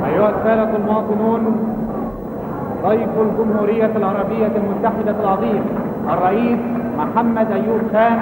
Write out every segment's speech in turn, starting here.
أيها السادة المواطنون، ضيف الجمهورية العربية المتحدة العظيم الرئيس محمد أيوب خان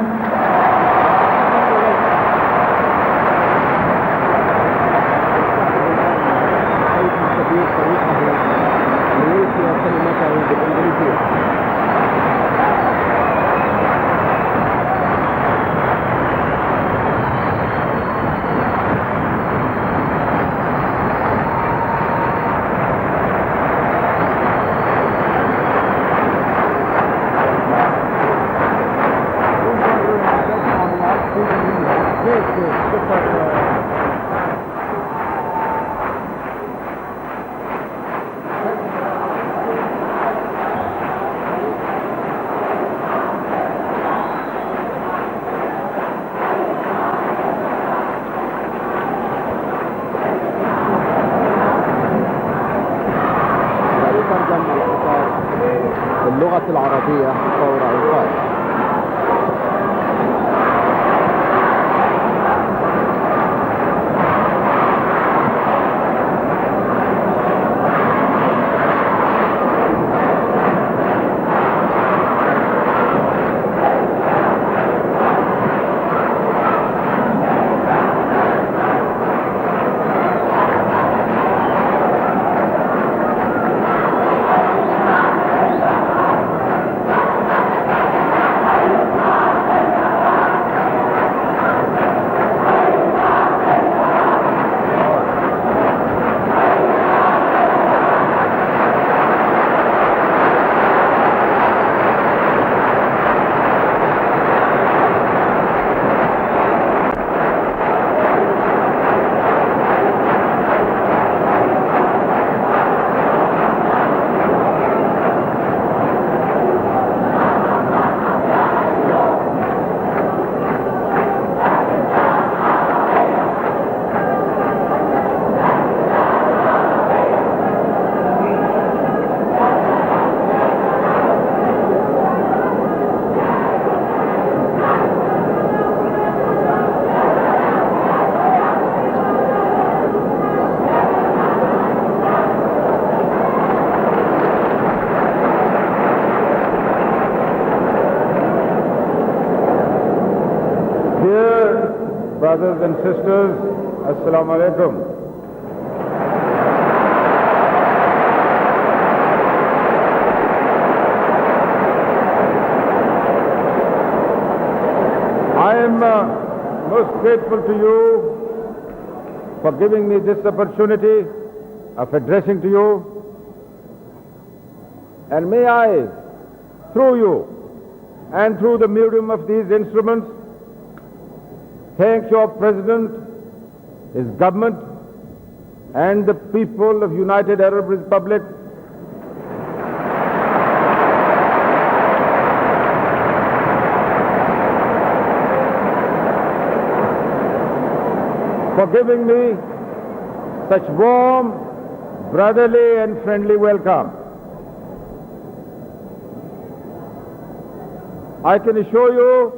باللغة العربية ثورة القاهرة. Brothers and sisters, Assalamu alaikum. I am most grateful to you for giving me this opportunity of addressing to you, and may I, through you and through the medium of these instruments, thank your President, his government, and the people of United Arab Republic for giving me such warm, brotherly, and friendly welcome. I can assure you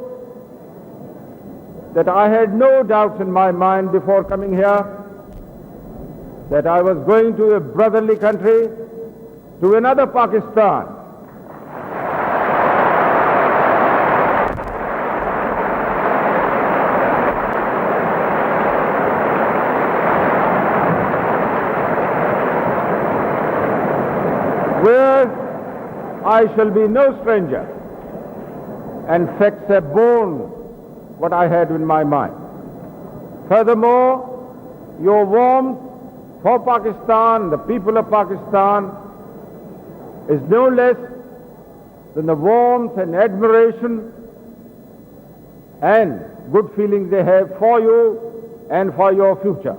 that I had no doubts in my mind before coming here that I was going to a brotherly country, to another Pakistan. Where I shall be no stranger, and facts have borne what I had in my mind. Furthermore, your warmth for Pakistan, the people of Pakistan, is no less than the warmth and admiration and good feelings they have for you and for your future.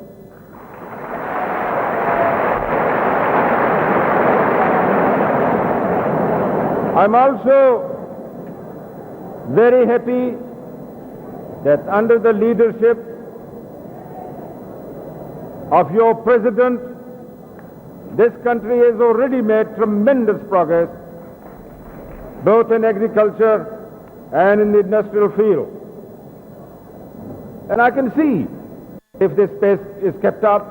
I'm also very happy that under the leadership of your President, this country has already made tremendous progress, both in agriculture and in the industrial field. And I can see if this pace is kept up,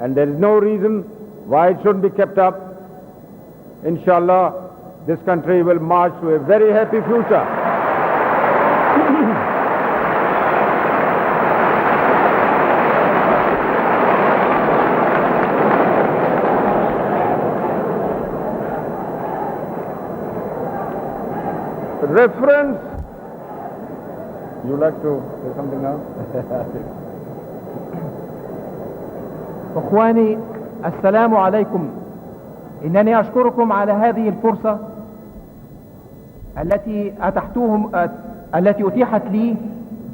and there is no reason why it shouldn't be kept up, inshallah, this country will march to a very happy future. Reference. You like to say something now? إخواني السلام عليكم. إنني أشكركم على هذه الفرصة التي أتيحت لي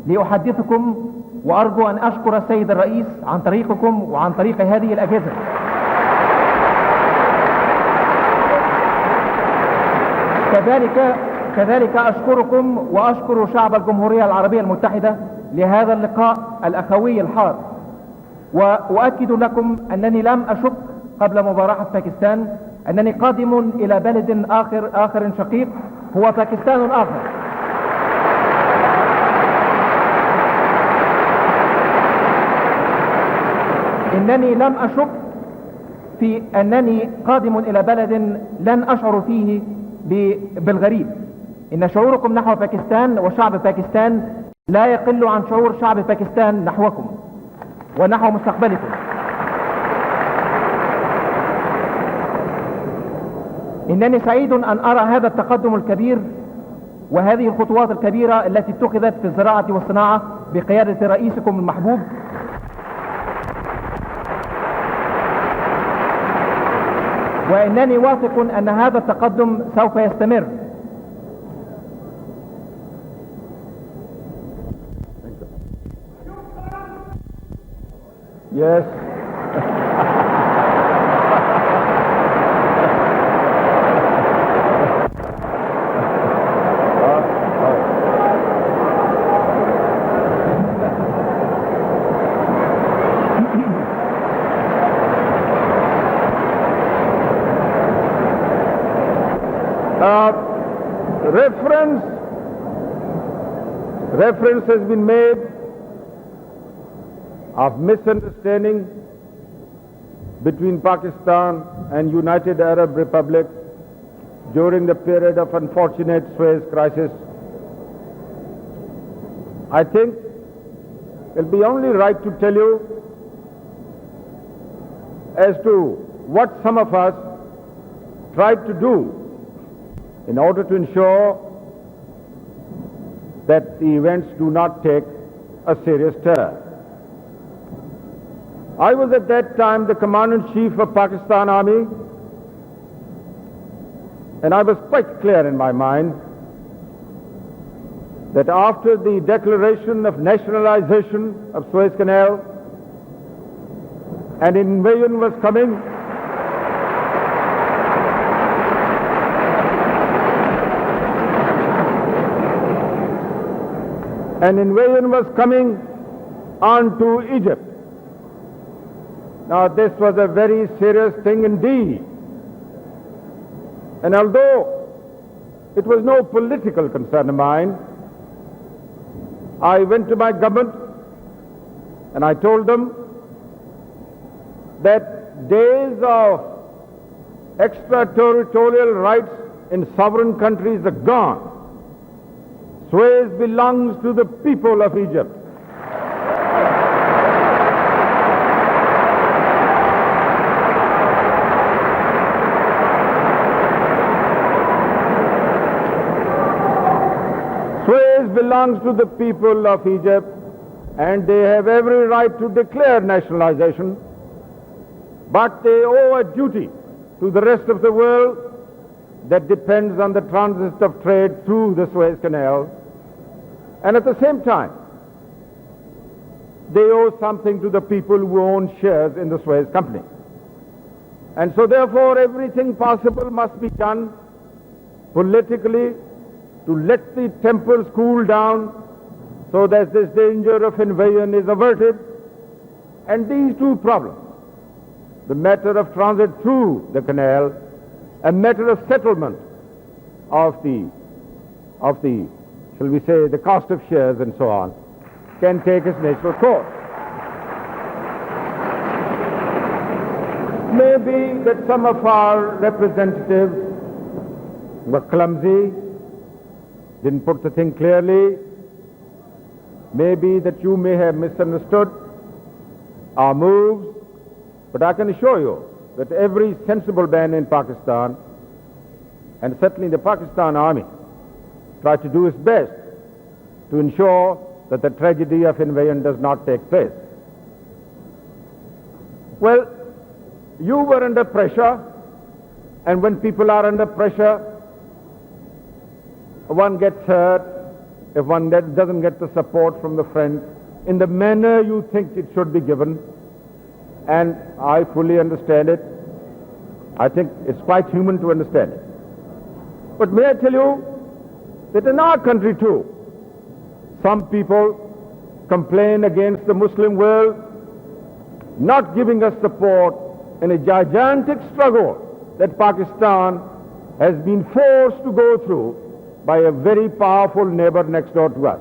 لأحدثكم، وأرجو أن أشكر السيد الرئيس عن طريقكم وعن طريق هذه الأجهزة. كذلك أشكركم وأشكر شعب الجمهورية العربية المتحدة لهذا اللقاء الأخوي الحار، وأؤكد لكم أنني لم أشك قبل مباراة باكستان أنني قادم إلى بلد آخر شقيق هو باكستان آخر. إنني لم أشك في أنني قادم إلى بلد لن أشعر فيه بالغريب. إن شعوركم نحو باكستان وشعب باكستان لا يقل عن شعور شعب باكستان نحوكم ونحو مستقبلكم. إنني سعيد أن أرى هذا التقدم الكبير وهذه الخطوات الكبيرة التي اتخذت في الزراعة والصناعة بقيادة رئيسكم المحبوب، وإنني واثق أن هذا التقدم سوف يستمر. Yes. Reference has been made of misunderstanding between Pakistan and United Arab Republic during the period of unfortunate Suez crisis. I think it'll be only right to tell you as to what some of us tried to do in order to ensure that the events do not take a serious turn. I was at that time the Commander-in-Chief of Pakistan Army, and I was quite clear in my mind that after the declaration of nationalization of Suez Canal, an invasion was coming. An invasion was coming onto Egypt. Now this was a very serious thing indeed. And although it was no political concern of mine, I went to my government and I told them that days of extraterritorial rights in sovereign countries are gone. Suez belongs to the people of Egypt. Suez belongs to the people of Egypt, and they have every right to declare nationalization, but they owe a duty to the rest of the world that depends on the transit of trade through the Suez Canal. And at the same time, they owe something to the people who own shares in the Suez Company. And so therefore everything possible must be done politically to let the tempers cool down so that this danger of invasion is averted. And these two problems, the matter of transit through the canal, a matter of settlement of the, shall we say, the cost of shares and so on, can take its natural course. Maybe that some of our representatives were clumsy, didn't put the thing clearly. Maybe that you may have misunderstood our moves, but I can assure you that every sensible man in Pakistan, and certainly the Pakistan army, tried to do its best to ensure that the tragedy of invasion does not take place. Well, you were under pressure, and when people are under pressure, one gets hurt if one doesn't get the support from the friends in the manner you think it should be given, and I fully understand it. I think it's quite human to understand it. But may I tell you that in our country too, some people complain against the Muslim world not giving us support in a gigantic struggle that Pakistan has been forced to go through by a very powerful neighbor next door to us.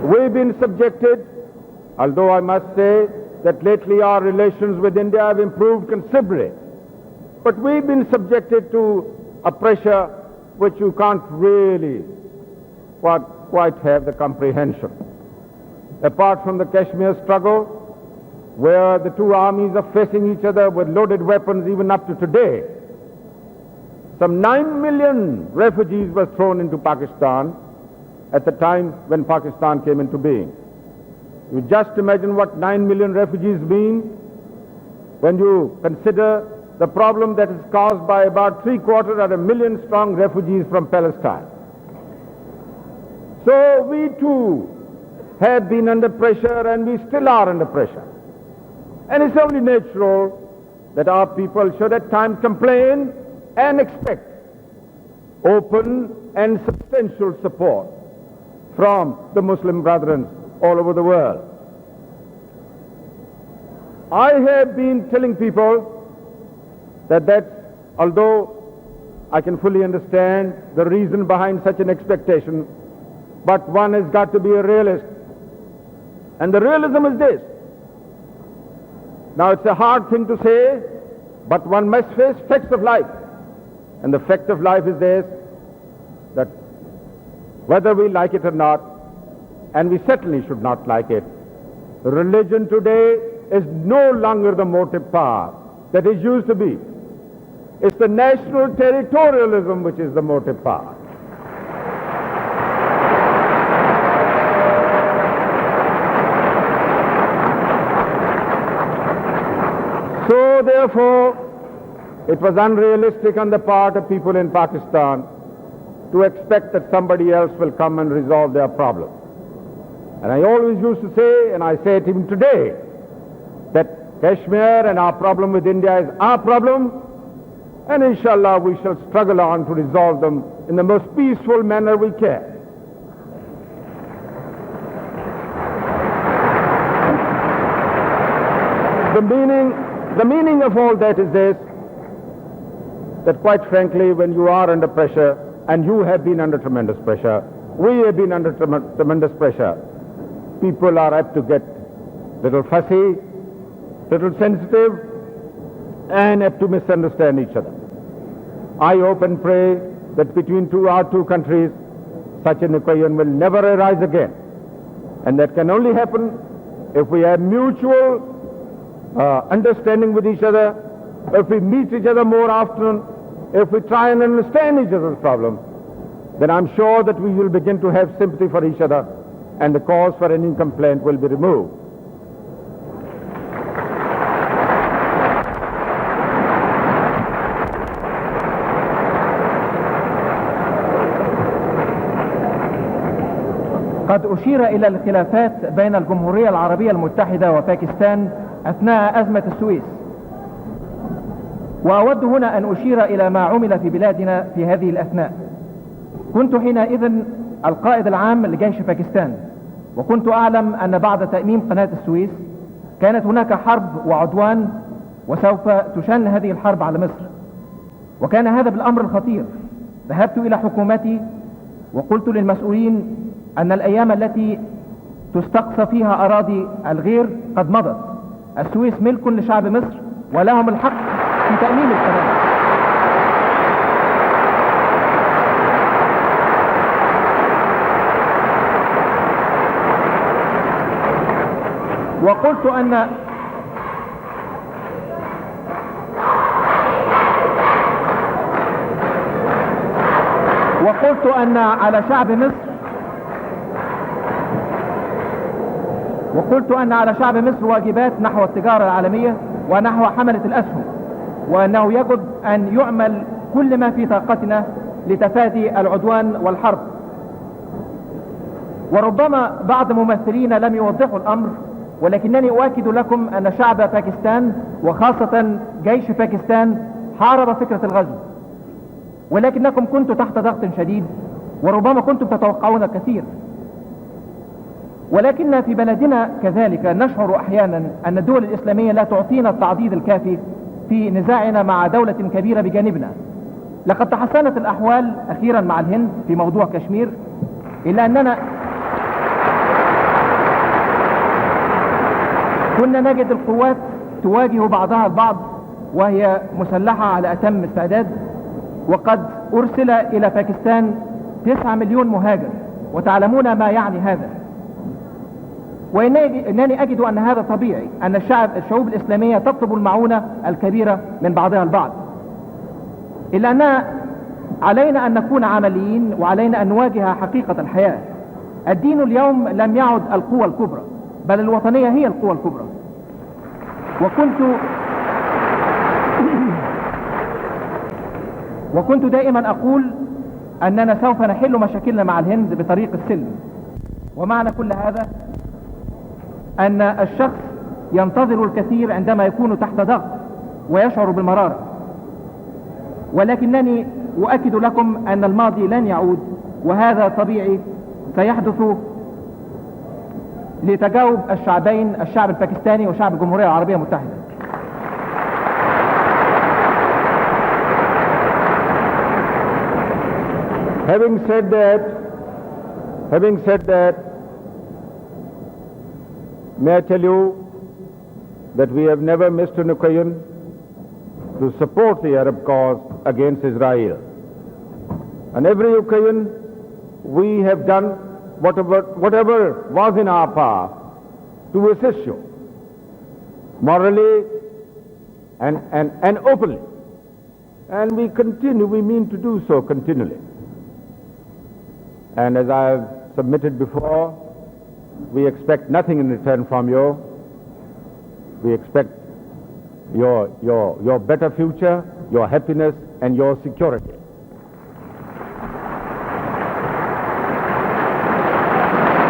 We've been subjected, although I must say that lately our relations with India have improved considerably, but we've been subjected to a pressure which you can't really quite have the comprehension. Apart from the Kashmir struggle, where the two armies are facing each other with loaded weapons even up to today, some 9 million refugees were thrown into Pakistan at the time when Pakistan came into being. You just imagine what 9 million refugees mean when you consider the problem that is caused by about 750,000 strong refugees from Palestine. So we too have been under pressure, and we still are under pressure. And it's only natural that our people should at times complain and expect open and substantial support from the Muslim brethren all over the world. I have been telling people that although I can fully understand the reason behind such an expectation, but one has got to be a realist. And the realism is this. Now, it's a hard thing to say, but one must face facts of life. And the fact of life is this, that whether we like it or not, and we certainly should not like it, religion today is no longer the motive power that it used to be. It's the national territorialism which is the motive power. So therefore, it was unrealistic on the part of people in Pakistan to expect that somebody else will come and resolve their problem. And I always used to say, and I say it even today, that Kashmir and our problem with India is our problem, and inshallah we shall struggle on to resolve them in the most peaceful manner we can. The meaning of all that is this, that quite frankly, when you are under pressure, and you have been under tremendous pressure, we have been under tremendous pressure, people are apt to get little fussy, little sensitive, and apt to misunderstand each other. I hope and pray that between our two countries, such an equation will never arise again. And that can only happen if we have mutual understanding with each other, if we meet each other more often, if we try and understand each other's problem, then I'm sure that we will begin to have sympathy for each other, and the cause for any complaint will be removed. قد أشير إلى الخلافات بين الجمهورية العربية المتحدة وباكستان أثناء أزمة السويس، وأود هنا أن أشير إلى ما عمل في بلادنا في هذه الأثناء. كنت حينئذ القائد العام لجيش باكستان، وكنت أعلم أن بعد تأميم قناة السويس كانت هناك حرب وعدوان وسوف تشن هذه الحرب على مصر. وكان هذا بالأمر الخطير. ذهبت إلى حكومتي وقلت للمسؤولين أن الأيام التي تستقصى فيها أراضي الغير قد مضت. السويس ملك لشعب مصر ولهم الحق في تأمين القناة. وقلت أن على شعب مصر واجبات نحو التجارة العالمية ونحو حملة الأسهم، وأنه يجب أن يعمل كل ما في طاقتنا لتفادي العدوان والحرب. وربما بعض ممثلين لم يوضحوا الأمر، ولكنني أؤكد لكم أن شعب باكستان وخاصة جيش باكستان حارب فكرة الغزو، ولكنكم كنتم تحت ضغط شديد وربما كنتم تتوقعون الكثير. ولكن في بلدنا كذلك نشعر أحيانا أن الدول الإسلامية لا تعطينا التعضيد الكافي في نزاعنا مع دولة كبيرة بجانبنا. لقد تحسنت الأحوال أخيرا مع الهند في موضوع كشمير، إلا أننا كنا نجد القوات تواجه بعضها البعض وهي مسلحة على أتم استعداد، وقد أرسل إلى باكستان 9 مليون مهاجر، وتعلمون ما يعني هذا. وإنني أجد أن هذا طبيعي، أن الشعوب الإسلامية تطلب المعونة الكبيرة من بعضها البعض، إلا أن علينا أن نكون عمليين وعلينا أن نواجه حقيقة الحياة. الدين اليوم لم يعد القوة الكبرى، بل الوطنية هي القوة الكبرى. وكنت دائما أقول أننا سوف نحل مشاكلنا مع الهند بطريق السلم. ومعنى كل هذا أن الشخص ينتظر الكثير عندما يكون تحت ضغط ويشعر بالمرارة، ولكنني أؤكد لكم أن الماضي لن يعود، وهذا طبيعي سيحدث لتجاوب الشعبين، الشعب الباكستاني وشعب الجمهورية العربية المتحدة. Having said that, may I tell you that we have never missed an occasion to support the Arab cause against Israel. On every occasion, we have done whatever was in our power to assist you, morally and openly. And we mean to do so continually. And as I have submitted before, we expect nothing in return from you. We expect your better future, your happiness, and your security.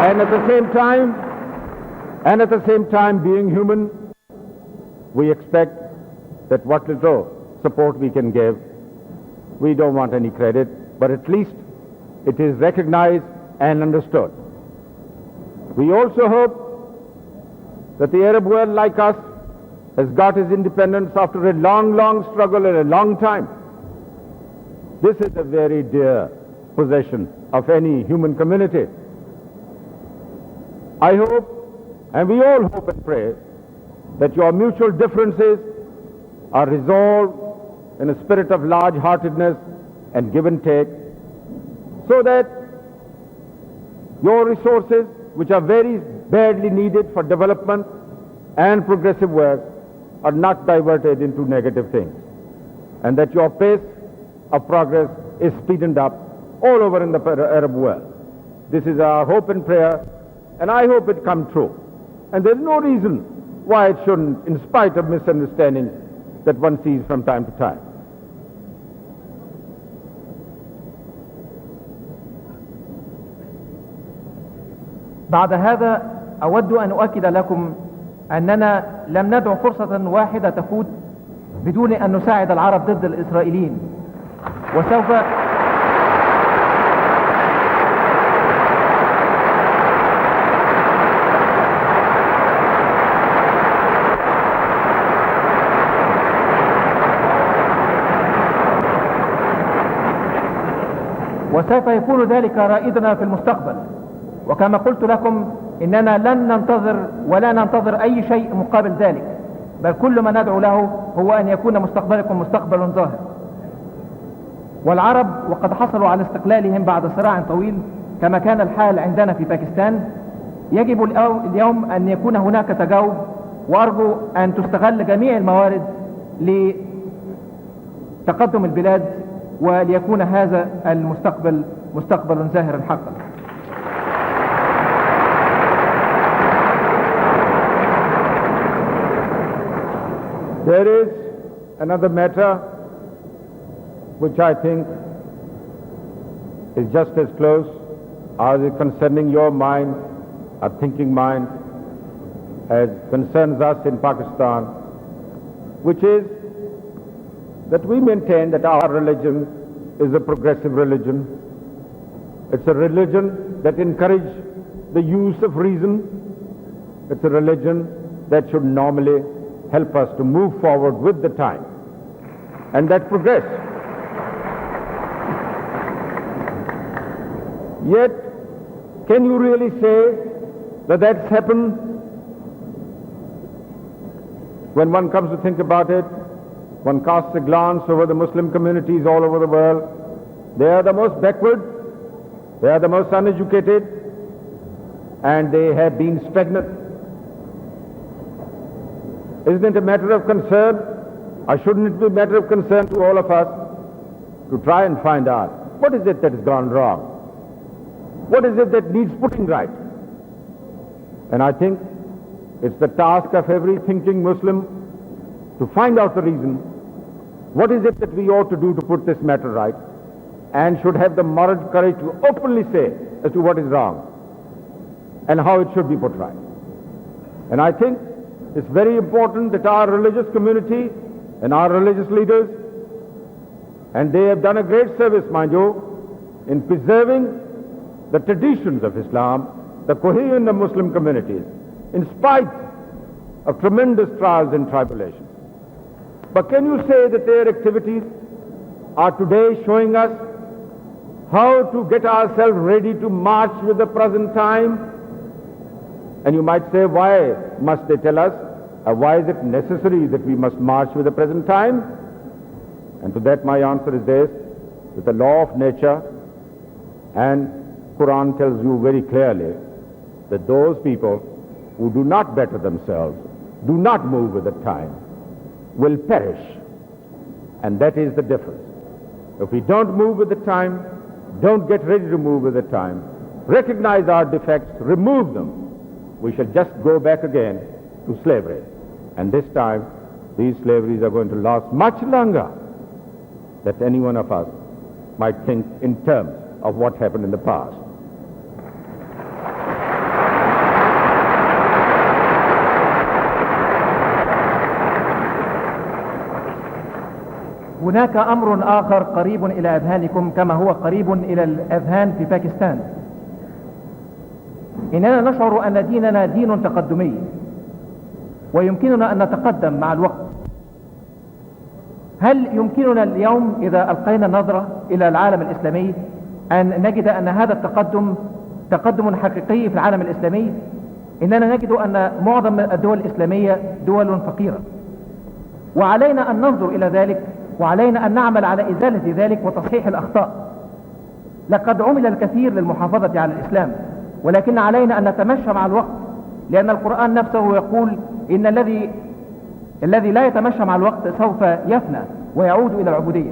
And at the same time, being human, we expect that what little support we can give, we don't want any credit, but at least it is recognized and understood. We also hope that the Arab world, like us, has got its independence after a long struggle and a long time. This is a very dear possession of any human community. I hope, and we all hope and pray, that your mutual differences are resolved in a spirit of large-heartedness and give and take, so that your resources, which are very badly needed for development and progressive work, are not diverted into negative things, and that your pace of progress is speeded up all over in the Arab world. This is our hope and prayer, and I hope it come true. And there is no reason why it shouldn't, in spite of misunderstandings that one sees from time to time. بعد هذا أود أن أؤكد لكم أننا لم ندع فرصة واحدة تفوت بدون أن نساعد العرب ضد الإسرائيليين، وسوف يكون ذلك رائدنا في المستقبل. وكما قلت لكم إننا لن ننتظر ولا ننتظر أي شيء مقابل ذلك، بل كل ما ندعو له هو أن يكون مستقبلكم مستقبل ظاهر. والعرب وقد حصلوا على استقلالهم بعد صراع طويل كما كان الحال عندنا في باكستان، يجب اليوم أن يكون هناك تجاوب، وأرجو أن تستغل جميع الموارد لتقدم البلاد وليكون هذا المستقبل مستقبل زاهر حقا. There is another matter which I think is just as close as is concerning your mind, our thinking mind, as concerns us in Pakistan, which is that we maintain that our religion is a progressive religion. It's a religion that encourages the use of reason. It's a religion that should normally help us to move forward with the time and that progress. Yet, can you really say that that's happened? When one comes to think about it, one casts a glance over the Muslim communities all over the world. They are the most backward, they are the most uneducated, and they have been stagnant. Isn't it a matter of concern, or shouldn't it be a matter of concern to all of us to try and find out what is it that has gone wrong? What is it that needs putting right? And I think it's the task of every thinking Muslim to find out the reason. What is it that we ought to do to put this matter right? And should have the moral courage to openly say as to what is wrong and how it should be put right. And I think it's very important that our religious community and our religious leaders, and they have done a great service, mind you, in preserving the traditions of Islam, the cohesion of Muslim communities, in spite of tremendous trials and tribulations. But can you say that their activities are today showing us how to get ourselves ready to march with the present time? And you might say, why must they tell us? Why is it necessary that we must march with the present time? And to that my answer is this, that the law of nature and Quran tells you very clearly that those people who do not better themselves, do not move with the time, will perish. And that is the difference. If we don't move with the time, don't get ready to move with the time, recognize our defects, remove them, we shall just go back again to slavery. And this time, these slaveries are going to last much longer than any one of us might think in terms of what happened in the past. هناك أمر آخر قريب إلى أذهانكم كما هو قريب إلى الأذهان في باكستان. إننا نشعر أن ديننا دين تقدمي ويمكننا أن نتقدم مع الوقت. هل يمكننا اليوم إذا ألقينا نظرة إلى العالم الإسلامي أن نجد أن هذا التقدم تقدم حقيقي في العالم الإسلامي؟ إننا نجد أن معظم الدول الإسلامية دول فقيرة، وعلينا أن ننظر إلى ذلك، وعلينا أن نعمل على إزالة ذلك وتصحيح الأخطاء. لقد عمل الكثير للمحافظة على الإسلام، ولكن علينا أن نتمشى مع الوقت، لأن القرآن نفسه يقول إن الذي لا يتمشى مع الوقت سوف يفنى ويعود إلى العبودية.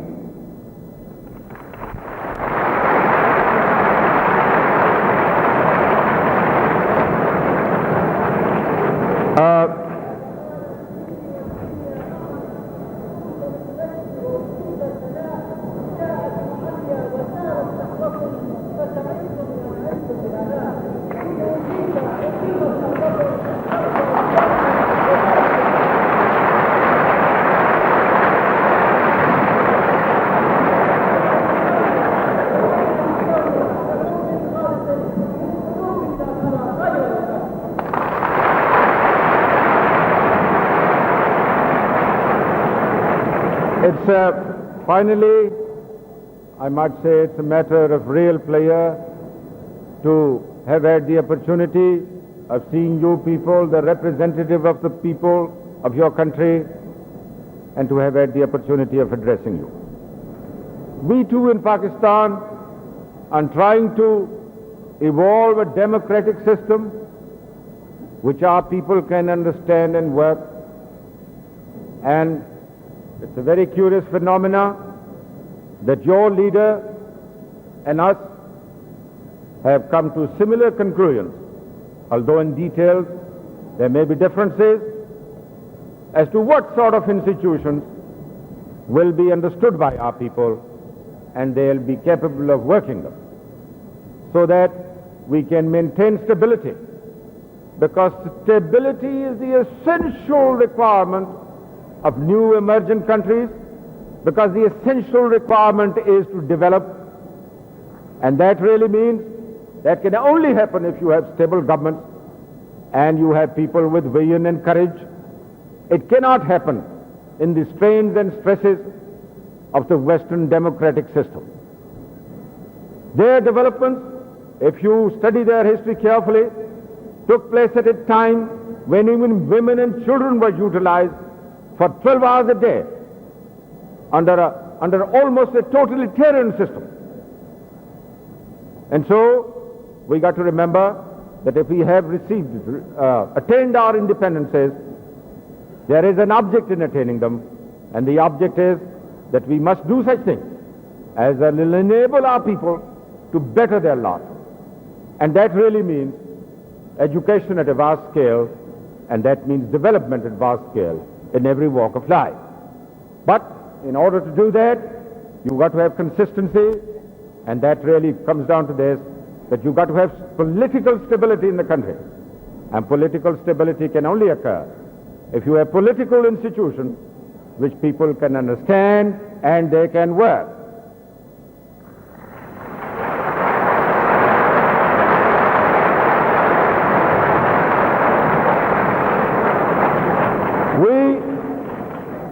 Finally, I might say it's a matter of real pleasure to have had the opportunity of seeing you people, the representative of the people of your country, and to have had the opportunity of addressing you. We too in Pakistan are trying to evolve a democratic system which our people can understand and work. And it's a very curious phenomena that your leader and us have come to similar conclusions, although in details there may be differences as to what sort of institutions will be understood by our people and they'll be capable of working them so that we can maintain stability, because stability is the essential requirement of new emergent countries, because the essential requirement is to develop, and that really means that can only happen if you have stable governments and you have people with vision and courage. It cannot happen in the strains and stresses of the Western democratic system. Their developments, if you study their history carefully, took place at a time when even women and children were utilized for 12 hours a day under almost a totalitarian system. And so we got to remember that if we have attained our independences, there is an object in attaining them, and the object is that we must do such things as will enable our people to better their lot. And that really means education at a vast scale, and that means development at vast scale in every walk of life. But in order to do that, you've got to have consistency, and that really comes down to this, that you've got to have political stability in the country. And political stability can only occur if you have political institutions which people can understand and they can work.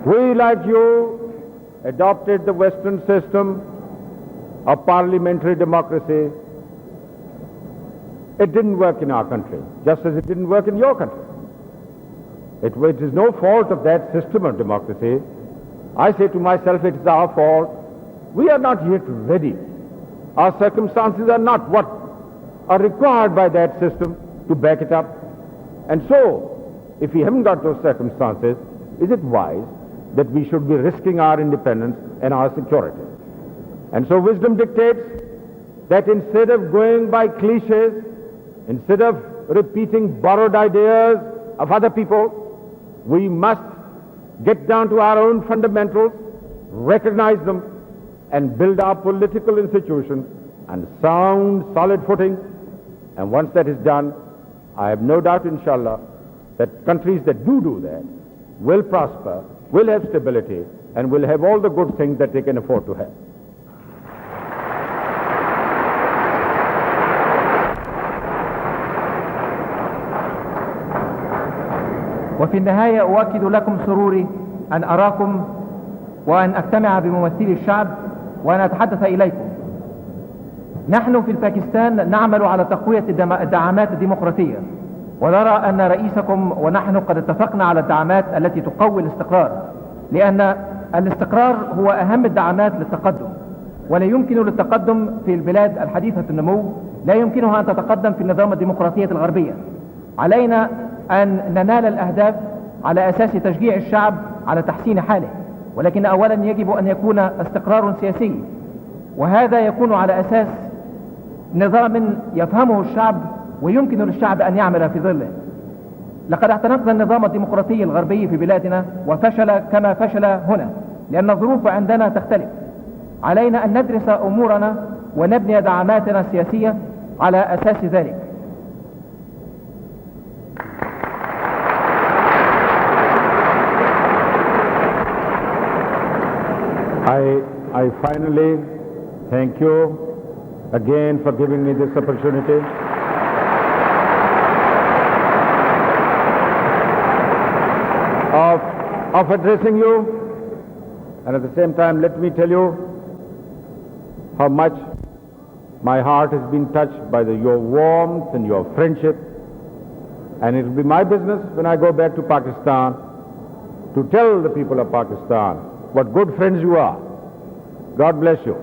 We, like you, adopted the Western system of parliamentary democracy. It didn't work in our country, just as it didn't work in your country. It is no fault of that system of democracy. I say to myself, it is our fault. We are not yet ready. Our circumstances are not what are required by that system to back it up. And so, if we haven't got those circumstances, is it wise that we should be risking our independence and our security? And so wisdom dictates that instead of going by cliches, instead of repeating borrowed ideas of other people, we must get down to our own fundamentals, recognize them, and build our political institutions on sound, solid footing. And once that is done, I have no doubt, inshallah, that countries that do that will prosper, will have stability, and will have all the good things that they can afford to have. وفي النهاية أؤكد لكم سروري أن أراكم وأن أجتمع بممثلي الشعب وأن أتحدث إليكم. نحن في باكستان نعمل على تقوية الدعامات الديمقراطية، ونرى أن رئيسكم ونحن قد اتفقنا على الدعامات التي تقوي الاستقرار، لأن الاستقرار هو أهم الدعامات للتقدم، ولا يمكن للتقدم في البلاد الحديثة النمو لا يمكنها أن تتقدم في النظام الديمقراطية الغربية. علينا أن ننال الأهداف على أساس تشجيع الشعب على تحسين حاله، ولكن أولا يجب أن يكون استقرار سياسي، وهذا يكون على أساس نظام يفهمه الشعب ويمكن للشعب أن يعمل في ظله. لقد اعتنقنا النظام الديمقراطي الغربي في بلادنا وفشل كما فشل هنا، لأن الظروف عندنا تختلف. علينا أن ندرس أمورنا ونبني دعاماتنا السياسية على أساس ذلك. I finally thank you again for giving me this opportunity. Of addressing you, and at the same time let me tell you how much my heart has been touched by your warmth and your friendship. And it will be my business when I go back to Pakistan to tell the people of Pakistan what good friends you are. God bless you.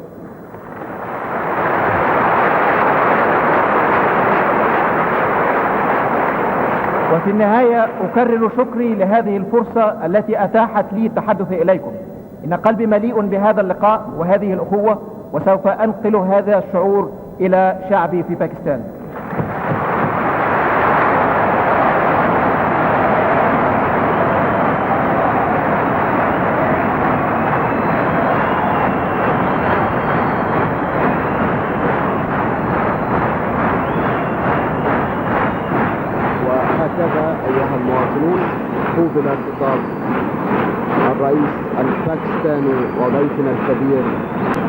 وفي النهاية أكرر شكري لهذه الفرصة التي أتاحت لي التحدث إليكم. إن قلبي مليء بهذا اللقاء وهذه الأخوة، وسوف أنقل هذا الشعور إلى شعبي في باكستان. أيها المواطنون، قوبل خطاب الرئيس الباكستاني وضيفنا الكبير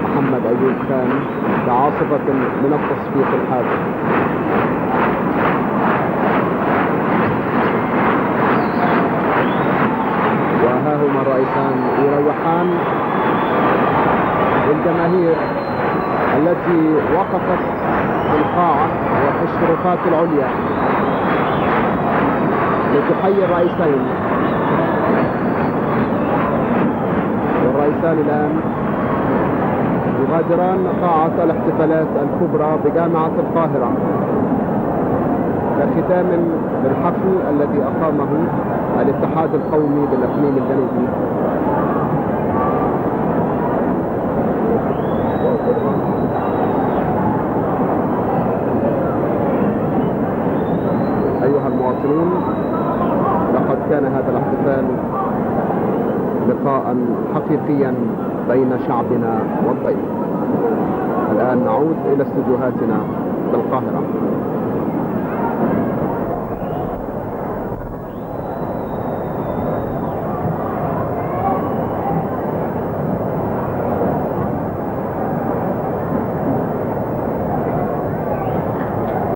محمد أيوب خان بعاصفة من التصفيق الحاد. وها هما الرئيسان يروحان للجماهير التي وقفت في القاعة وفي الشرفات العليا لتحيي الرئيسين. والرئيسان الآن يغادران قاعة الاحتفالات الكبرى بجامعة القاهرة كختام للحفل الذي أقامه الاتحاد القومي بالإقليم الجنوبي. أيها المواطنون، لقد كان هذا الاحتفال لقاء حقيقيا بين شعبنا والضيف. الآن نعود إلى استديوهاتنا بالقاهرة.